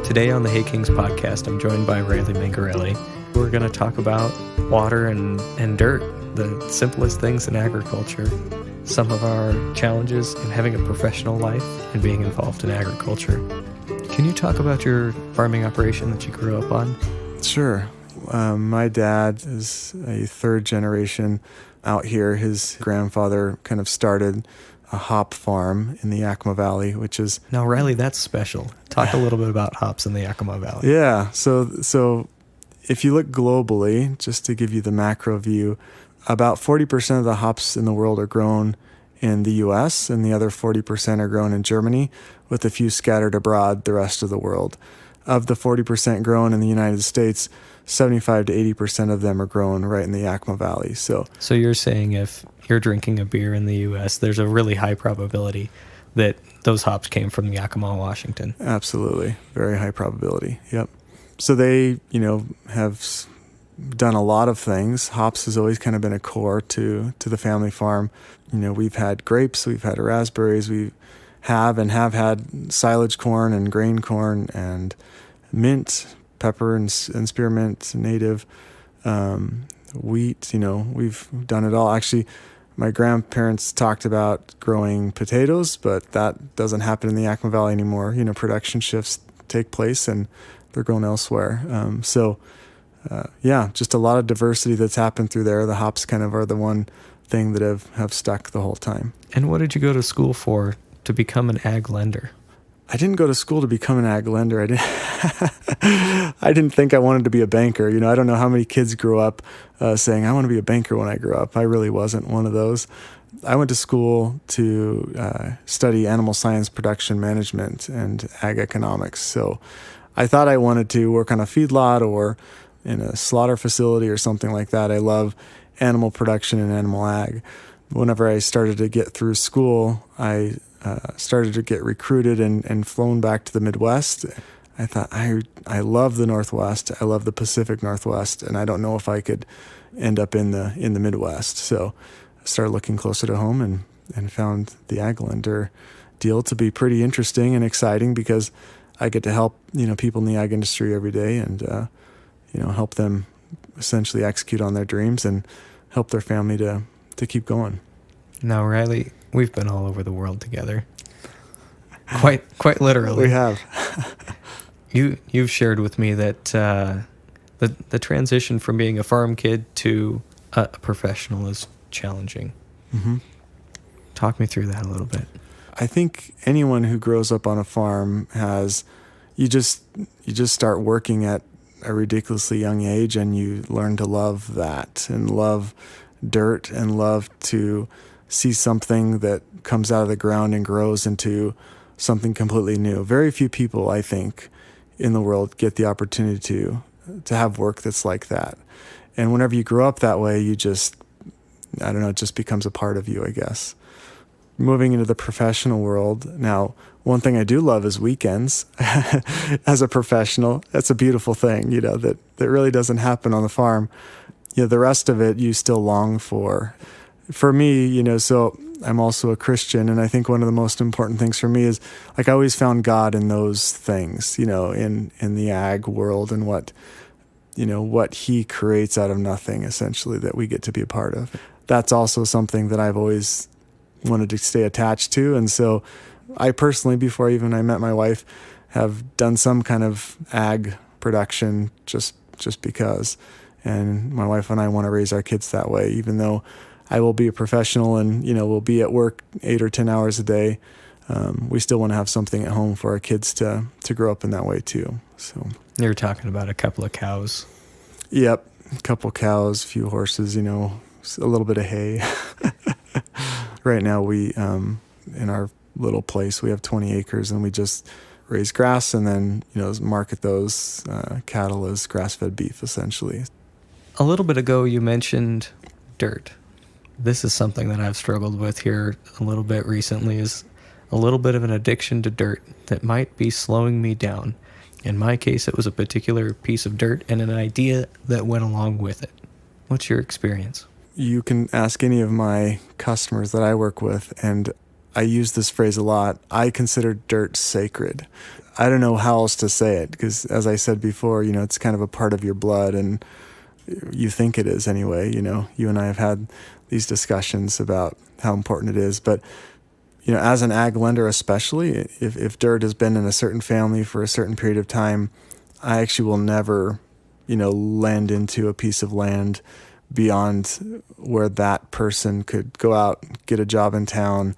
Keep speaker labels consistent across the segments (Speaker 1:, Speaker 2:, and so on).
Speaker 1: Today on the Hey Kings podcast, I'm joined by Riley Mangarelli. We're going to talk about water and dirt, the simplest things in agriculture, some of our challenges in having a professional life and being involved in agriculture. Can you talk about your farming operation that you grew up on?
Speaker 2: Sure. My dad is a third generation out here. His grandfather kind of started a hop farm in the Yakima Valley, which is...
Speaker 1: Now, Riley, that's special. Talk a little bit about hops in the Yakima Valley.
Speaker 2: Yeah. So if you look globally, just to give you the macro view, about 40% of the hops in the world are grown in the U.S., and the other 40% are grown in Germany, with a few scattered abroad the rest of the world. Of the 40% grown in the United States, 75 to 80% of them are grown right in the Yakima Valley. So
Speaker 1: you're saying if you're drinking a beer in the U.S., there's a really high probability that those hops came from Yakima, Washington.
Speaker 2: Absolutely. Very high probability. Yep. So they, have done a lot of things. Hops has always kind of been a core to the family farm. We've had grapes, we've had raspberries, we have had silage corn and grain corn and mint, pepper and spearmint, native, wheat. We've done it all. Actually, my grandparents talked about growing potatoes, but that doesn't happen in the Yakima Valley anymore. Production shifts take place and they're grown elsewhere. Just a lot of diversity that's happened through there. The hops kind of are the one thing that have stuck the whole time.
Speaker 1: And what did you go to school for to become an ag lender?
Speaker 2: I didn't go to school to become an ag lender. I didn't think I wanted to be a banker. I don't know how many kids grew up saying, I want to be a banker when I grow up. I really wasn't one of those. I went to school to study animal science production management and ag economics. So I thought I wanted to work on a feedlot or in a slaughter facility or something like that. I love animal production and animal ag. Whenever I started to get through school, I started to get recruited and flown back to the Midwest. I thought, I love the Northwest. I love the Pacific Northwest, and I don't know if I could end up in the Midwest. So I started looking closer to home and found the ag lender deal to be pretty interesting and exciting because I get to help people in the ag industry every day and help them essentially execute on their dreams and help their family to keep going.
Speaker 1: Now, Riley, we've been all over the world together. Quite literally.
Speaker 2: We have.
Speaker 1: You've shared with me that the transition from being a farm kid to a professional is challenging.
Speaker 2: Mm-hmm.
Speaker 1: Talk me through that a little bit.
Speaker 2: I think anyone who grows up on a farm you just start working at a ridiculously young age, and you learn to love that and love dirt and love to see something that comes out of the ground and grows into something completely new. Very few people, I think, in the world get the opportunity to have work that's like that. And whenever you grow up that way, it just becomes a part of you, I guess. Moving into the professional world, now, one thing I do love is weekends. As a professional, that's a beautiful thing, that really doesn't happen on the farm. The rest of it you still long for. For me, so I'm also a Christian, and I think one of the most important things for me is, I always found God in those things, in the ag world and what he creates out of nothing, essentially, that we get to be a part of. That's also something that I've always wanted to stay attached to. And so I personally, before even I met my wife, have done some kind of ag production just because. And my wife and I want to raise our kids that way, even though I will be a professional and, we'll be at work 8 or 10 hours a day. We still want to have something at home for our kids to grow up in that way too. So
Speaker 1: you're talking about a couple of cows.
Speaker 2: Yep. A couple cows, a few horses, a little bit of hay. Right now we, in our little place, we have 20 acres and we just raise grass and then, market those cattle as grass-fed beef, essentially.
Speaker 1: A little bit ago, you mentioned dirt. This is something that I've struggled with here a little bit recently, is a little bit of an addiction to dirt that might be slowing me down. In my case, it was a particular piece of dirt and an idea that went along with it. What's your experience?
Speaker 2: You can ask any of my customers that I work with, and I use this phrase a lot. I consider dirt sacred. I don't know how else to say it because, as I said before, it's kind of a part of your blood, and you think it is anyway. You and I have had these discussions about how important it is. But, as an ag lender especially, if dirt has been in a certain family for a certain period of time, I actually will never, lend into a piece of land beyond where that person could go out, get a job in town,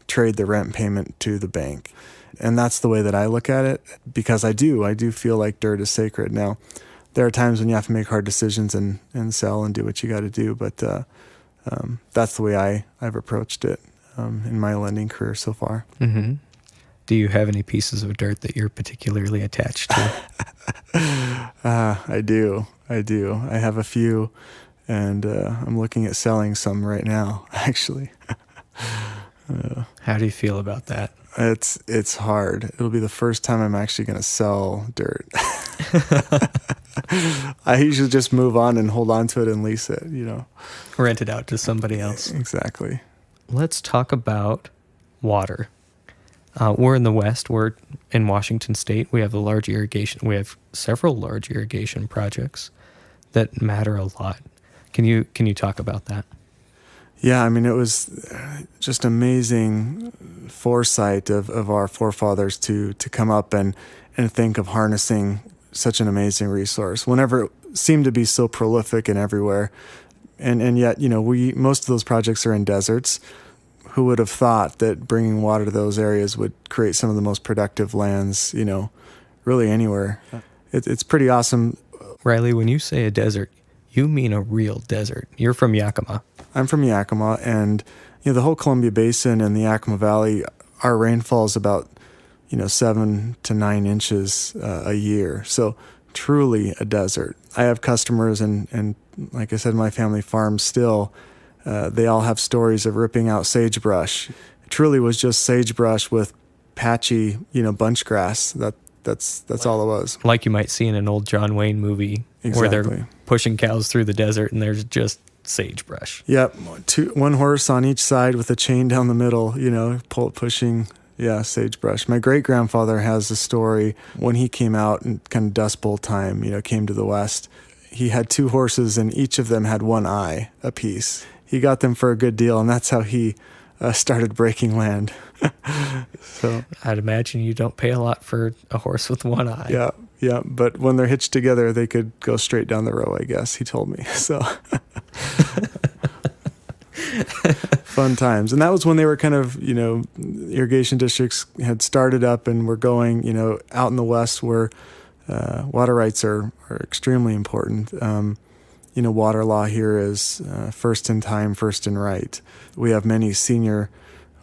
Speaker 2: trade the rent payment to the bank. And that's the way that I look at it, because I do feel like dirt is sacred. Now, there are times when you have to make hard decisions and sell and do what you got to do, but that's the way I've approached it in my lending career so far.
Speaker 1: Mm-hmm. Do you have any pieces of dirt that you're particularly attached to?
Speaker 2: I do. I have a few, and I'm looking at selling some right now, actually.
Speaker 1: How do you feel about that?
Speaker 2: It's hard. It'll be the first time I'm actually going to sell dirt. I usually just move on and hold on to it and lease it,
Speaker 1: Rent it out to somebody else.
Speaker 2: Exactly.
Speaker 1: Let's talk about water. We're in the West. We're in Washington State. We have several large irrigation projects that matter a lot. Can you talk about that?
Speaker 2: Yeah, it was just amazing foresight of our forefathers to come up and think of harnessing such an amazing resource whenever it seemed to be so prolific and everywhere. And yet, most of those projects are in deserts. Who would have thought that bringing water to those areas would create some of the most productive lands, really anywhere. It's pretty awesome.
Speaker 1: Riley, when you say a desert, you mean a real desert. You're from Yakima.
Speaker 2: I'm from Yakima, and the whole Columbia Basin and the Yakima Valley, our rainfall is about 7 to 9 inches a year. So truly a desert. I have customers, and like I said, my family farms still. They all have stories of ripping out sagebrush. It truly was just sagebrush with patchy, bunch grass. That's all it was.
Speaker 1: Like you might see in an old John Wayne movie.
Speaker 2: Exactly.
Speaker 1: Where they're pushing cows through the desert and there's just sagebrush.
Speaker 2: Yep. One horse on each side with a chain down the middle, pushing, sagebrush. My great-grandfather has a story when he came out in kind of Dust Bowl time, came to the West. He had 2 horses and each of them had 1 eye apiece. He got them for a good deal, and that's how he started breaking land. So
Speaker 1: I'd imagine you don't pay a lot for a horse with 1 eye.
Speaker 2: Yeah, but when they're hitched together, they could go straight down the row, I guess, he told me. So fun times. And that was when they were kind of, irrigation districts had started up and were going, out in the West where water rights are extremely important. Water law here is first in time, first in right. We have many senior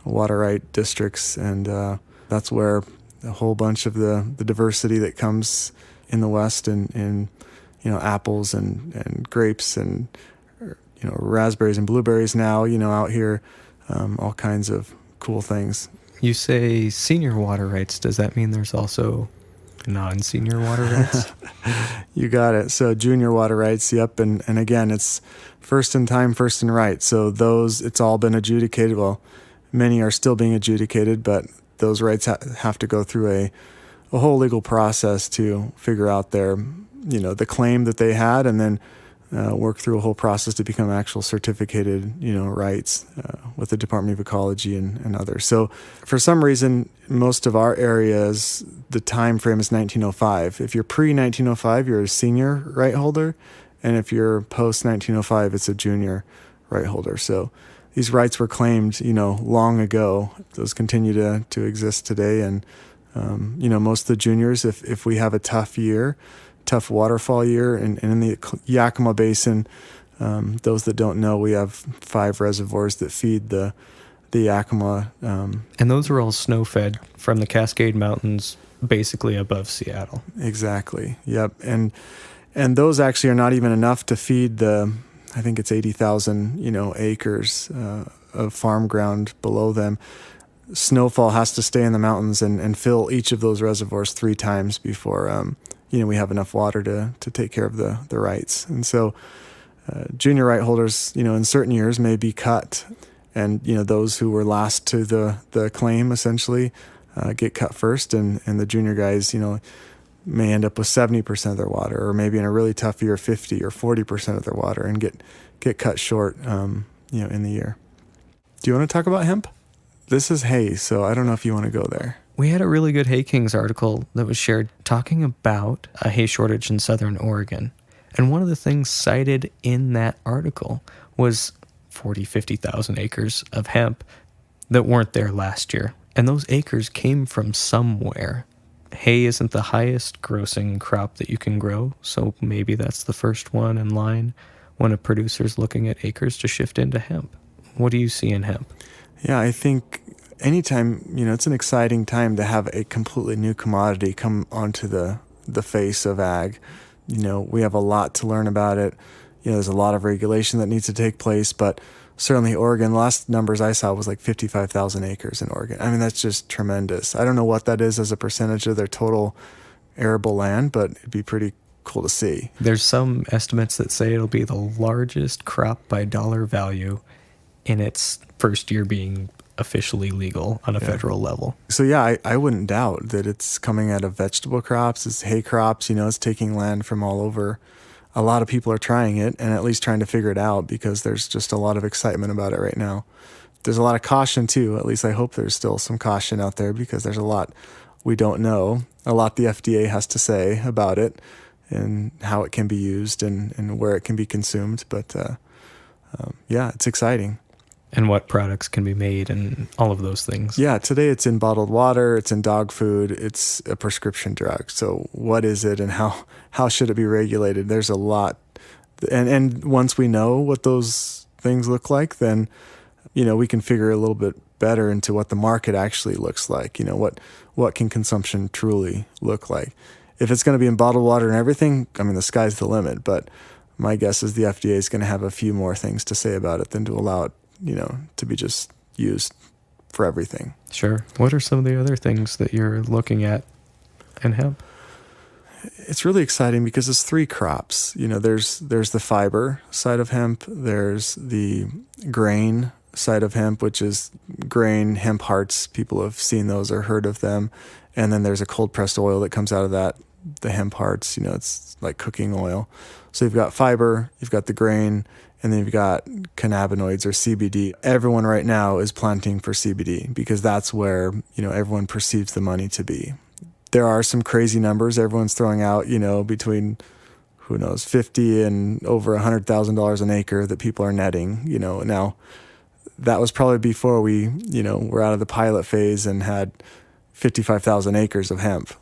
Speaker 2: water right districts, and that's where a whole bunch of the diversity that comes in the West in apples and grapes and raspberries and blueberries now, out here, all kinds of cool things.
Speaker 1: You say senior water rights. Does that mean there's also non-senior water rights?
Speaker 2: You got it. So junior water rights, yep. And again, it's first in time, first in right. So those, it's all been adjudicated. Well, many are still being adjudicated, but those rights have to go through a whole legal process to figure out their, the claim that they had, and then work through a whole process to become actual certificated, rights with the Department of Ecology and others. So for some reason, most of our areas, the time frame is 1905. If you're pre-1905, you're a senior right holder, and if you're post-1905, it's a junior right holder. So these rights were claimed, long ago. Those continue to exist today, and most of the juniors, if we have a tough waterfall year, and in the Yakima Basin, those that don't know, we have 5 reservoirs that feed the Yakima.
Speaker 1: And those are all snow-fed from the Cascade Mountains, basically above Seattle.
Speaker 2: Exactly. Yep. And those actually are not even enough to feed I think it's 80,000, acres of farm ground below them. Snowfall has to stay in the mountains and fill each of those reservoirs 3 times before we have enough water to take care of the rights. And so junior right holders, in certain years may be cut And, those who were last to the claim essentially get cut first, and the junior guys, may end up with 70% of their water, or maybe in a really tough year, 50 or 40% of their water, and get cut short, in the year. Do you want to talk about hemp? This is hay, so I don't know if you want to go there.
Speaker 1: We had a really good Hay Kings article that was shared talking about a hay shortage in southern Oregon. And one of the things cited in that article was 50,000 acres of hemp that weren't there last year. And those acres came from somewhere. Hay isn't the highest grossing crop that you can grow, so maybe that's the first one in line when a producer's looking at acres to shift into hemp. What do you see in hemp?
Speaker 2: Yeah, I think anytime, it's an exciting time to have a completely new commodity come onto the face of ag. We have a lot to learn about it. There's a lot of regulation that needs to take place, but certainly Oregon, last numbers I saw was like 55,000 acres in Oregon. I mean, that's just tremendous. I don't know what that is as a percentage of their total arable land, but it'd be pretty cool to see.
Speaker 1: There's some estimates that say it'll be the largest crop by dollar value in its first year being officially legal on a federal level.
Speaker 2: So yeah, I wouldn't doubt that it's coming out of vegetable crops, it's hay crops, it's taking land from all over. A lot of people are trying it and at least trying to figure it out because there's just a lot of excitement about it right now. There's a lot of caution too. At least I hope there's still some caution out there because there's a lot we don't know, a lot the FDA has to say about it and how it can be used and where it can be consumed. But yeah, it's exciting.
Speaker 1: And what products can be made and all of those things.
Speaker 2: Yeah, today it's in bottled water, it's in dog food, it's a prescription drug. So what is it and how should it be regulated? There's a lot. And once we know what those things look like, then, we can figure a little bit better into what the market actually looks like. What can consumption truly look like? If it's going to be in bottled water and everything, I mean, the sky's the limit. But my guess is the FDA is going to have a few more things to say about it than to allow it to be just used for everything.
Speaker 1: Sure. What are some of the other things that you're looking at in hemp?
Speaker 2: It's really exciting because it's three crops. There's the fiber side of hemp, there's the grain side of hemp, which is grain, hemp hearts. People have seen those or heard of them. And then there's a cold pressed oil that comes out of that, the hemp hearts, it's like cooking oil. So you've got fiber, you've got the grain, and then you've got cannabinoids or CBD. Everyone right now is planting for CBD because that's where, everyone perceives the money to be. There are some crazy numbers everyone's throwing out, between, who knows, $50 and over $100,000 an acre that people are netting, Now, that was probably before we, were out of the pilot phase and had 55,000 acres of hemp.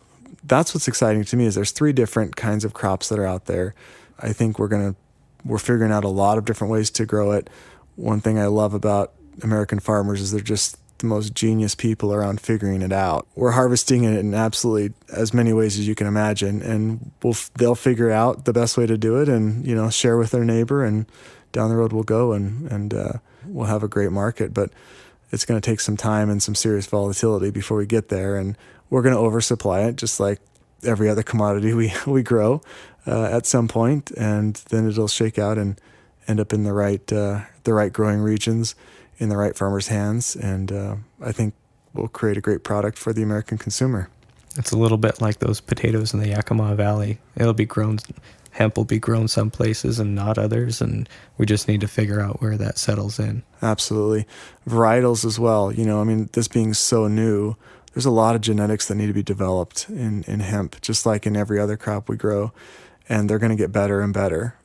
Speaker 2: That's what's exciting to me is there's three different kinds of crops that are out there. I think we're figuring out a lot of different ways to grow it. One thing I love about American farmers is they're just the most genius people around figuring it out. We're harvesting it in absolutely as many ways as you can imagine, and they'll figure out the best way to do it and, share with their neighbor, and down the road we'll go and we'll have a great market. But it's going to take some time and some serious volatility before we get there, and we're going to oversupply it just like every other commodity we grow at some point, and then it'll shake out and end up in the right growing regions, in the right farmers' hands, and I think we'll create a great product for the American consumer.
Speaker 1: It's a little bit like those potatoes in the Yakima Valley. Hemp will be grown some places and not others, and we just need to figure out where that settles in.
Speaker 2: Absolutely. Varietals as well. This being so new, there's a lot of genetics that need to be developed in hemp, just like in every other crop we grow, and they're going to get better and better.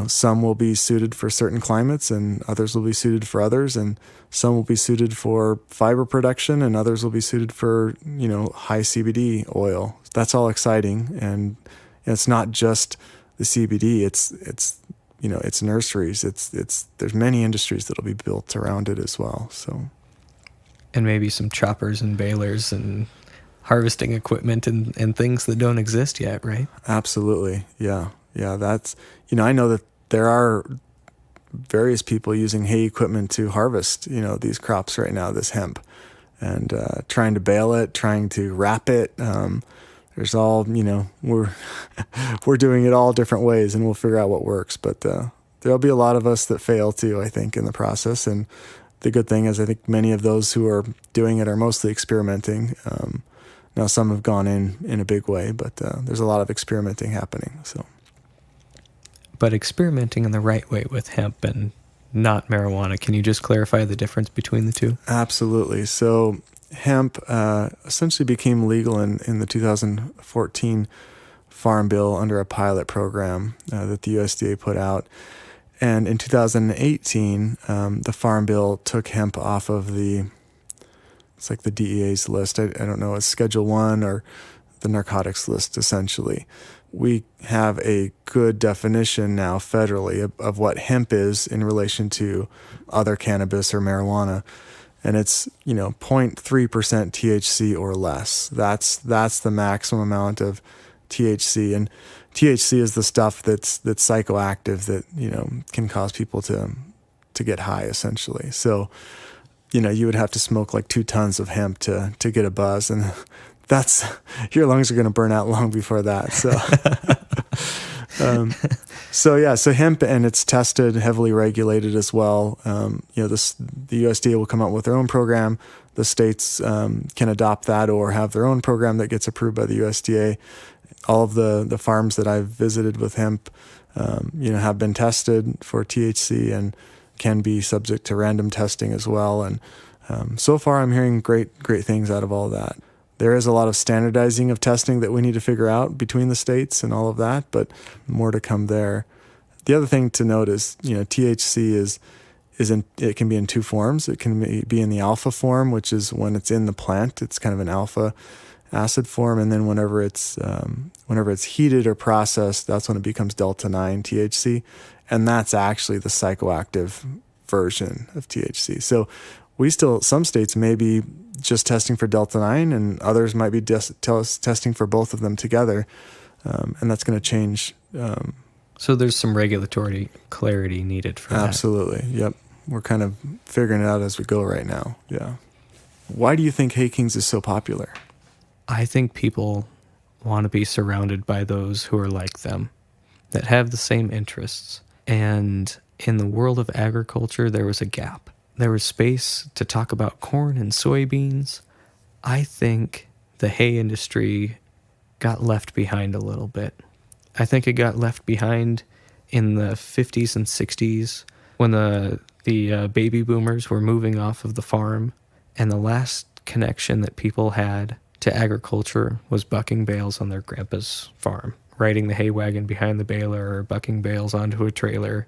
Speaker 2: Some will be suited for certain climates and others will be suited for others, and some will be suited for fiber production and others will be suited for, high CBD oil. That's all exciting, and it's not just the CBD, it's nurseries, there's many industries that'll be built around it as well. So,
Speaker 1: and maybe some choppers and balers and harvesting equipment and things that don't exist yet, right?
Speaker 2: Absolutely. Yeah. That's, I know that there are various people using hay equipment to harvest, these crops right now, this hemp, and trying to bale it, trying to wrap it. There's all, we're doing it all different ways, and we'll figure out what works. But there'll be a lot of us that fail too, I think, in the process, and the good thing is I think many of those who are doing it are mostly experimenting. Now some have gone in a big way, but there's a lot of experimenting happening. So,
Speaker 1: but experimenting in the right way with hemp and not marijuana. Can you just clarify the difference between the two?
Speaker 2: Absolutely. So hemp essentially became legal in the 2014 Farm Bill under a pilot program that the USDA put out. And in 2018, the Farm Bill took hemp off of it's like the DEA's list. I don't know, it's Schedule 1 or the narcotics list, essentially. We have a good definition now federally of what hemp is in relation to other cannabis or marijuana. And it's, 0.3% THC or less. That's the maximum amount of THC. And THC is the stuff that's psychoactive that, can cause people to get high, essentially. So, you would have to smoke like 2 tons of hemp to get a buzz, and your lungs are going to burn out long before that. So, so hemp, and it's tested, heavily regulated as well. The USDA will come out with their own program. The states can adopt that or have their own program that gets approved by the USDA. All of the farms that I've visited with hemp, have been tested for THC and can be subject to random testing as well. And so far, I'm hearing great things out of all that. There is a lot of standardizing of testing that we need to figure out between the states and all of that, but more to come there. The other thing to note is, THC it can be in 2 forms. It can be in the alpha form, which is when it's in the plant. It's kind of an alpha acid form, and then whenever it's heated or processed, that's when it becomes delta 9 THC, and that's actually the psychoactive version of THC. So some states may be just testing for delta 9, and others might be testing for both of them together, and that's going to change.
Speaker 1: So there's some regulatory clarity needed for that.
Speaker 2: Absolutely. Yep. We're kind of figuring it out as we go right now. Yeah. Why do you think Hay Kings is so popular?
Speaker 1: I think people want to be surrounded by those who are like them, that have the same interests. And in the world of agriculture, there was a gap. There was space to talk about corn and soybeans. I think the hay industry got left behind a little bit. I think it got left behind in the 50s and 60s when the baby boomers were moving off of the farm, and the last connection that people had to agriculture was bucking bales on their grandpa's farm, riding the hay wagon behind the baler or bucking bales onto a trailer.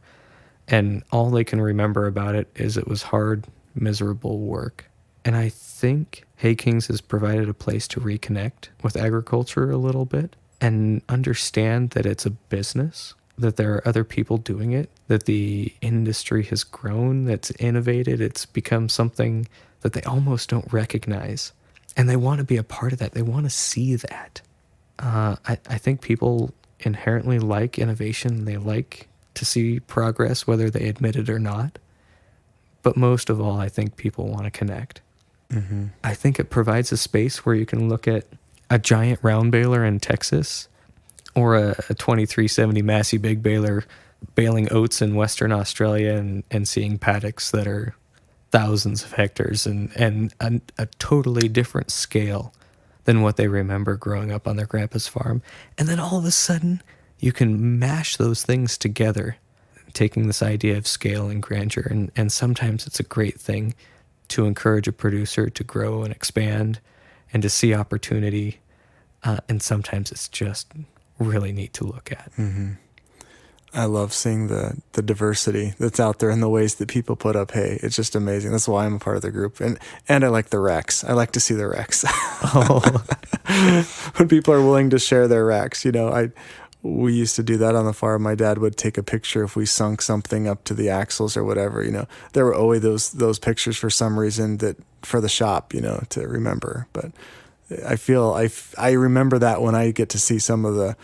Speaker 1: And all they can remember about it is it was hard, miserable work. And I think Hay Kings has provided a place to reconnect with agriculture a little bit and understand that it's a business, that there are other people doing it, that the industry has grown, that's innovated, it's become something that they almost don't recognize. And they want to be a part of that. They want to see that. I think people inherently like innovation. They like to see progress, whether they admit it or not. But most of all, I think people want to connect. Mm-hmm. I think it provides a space where you can look at a giant round baler in Texas or a 2370 Massey big baler baling oats in Western Australia and seeing paddocks that are thousands of hectares and a totally different scale than what they remember growing up on their grandpa's farm. And then all of a sudden, you can mash those things together, taking this idea of scale and grandeur. And sometimes it's a great thing to encourage a producer to grow and expand and to see opportunity. And sometimes it's just really neat to look at.
Speaker 2: Mm-hmm. I love seeing the diversity that's out there in the ways that people put up hay. It's just amazing. That's why I'm a part of the group. And I like the wrecks. I like to see the wrecks. Oh. When people are willing to share their wrecks, we used to do that on the farm. My dad would take a picture if we sunk something up to the axles or whatever, There were always those pictures for some reason that for the shop, to remember. But I feel I remember that when I get to see some of the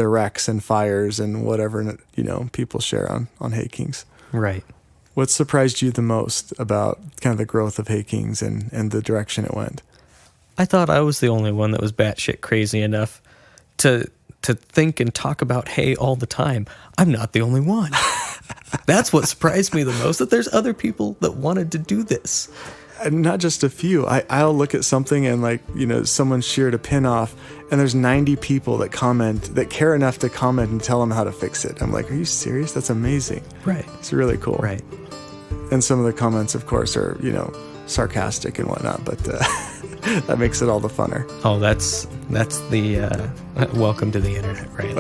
Speaker 2: wrecks and fires and whatever, people share on Hay Kings.
Speaker 1: Right.
Speaker 2: What surprised you the most about kind of the growth of Hay Kings and the direction it went?
Speaker 1: I thought I was the only one that was batshit crazy enough to think and talk about hay all the time. I'm not the only one. That's what surprised me the most, that there's other people that wanted to do this.
Speaker 2: And not just a few. I'll look at something and someone sheared a pin off and there's 90 people that comment, that care enough to comment and tell them how to fix it. I'm like, are you serious? That's amazing.
Speaker 1: Right.
Speaker 2: It's really cool.
Speaker 1: Right.
Speaker 2: And some of the comments, of course, are, sarcastic and whatnot, but that makes it all the funner.
Speaker 1: Oh, that's the welcome to the internet, right?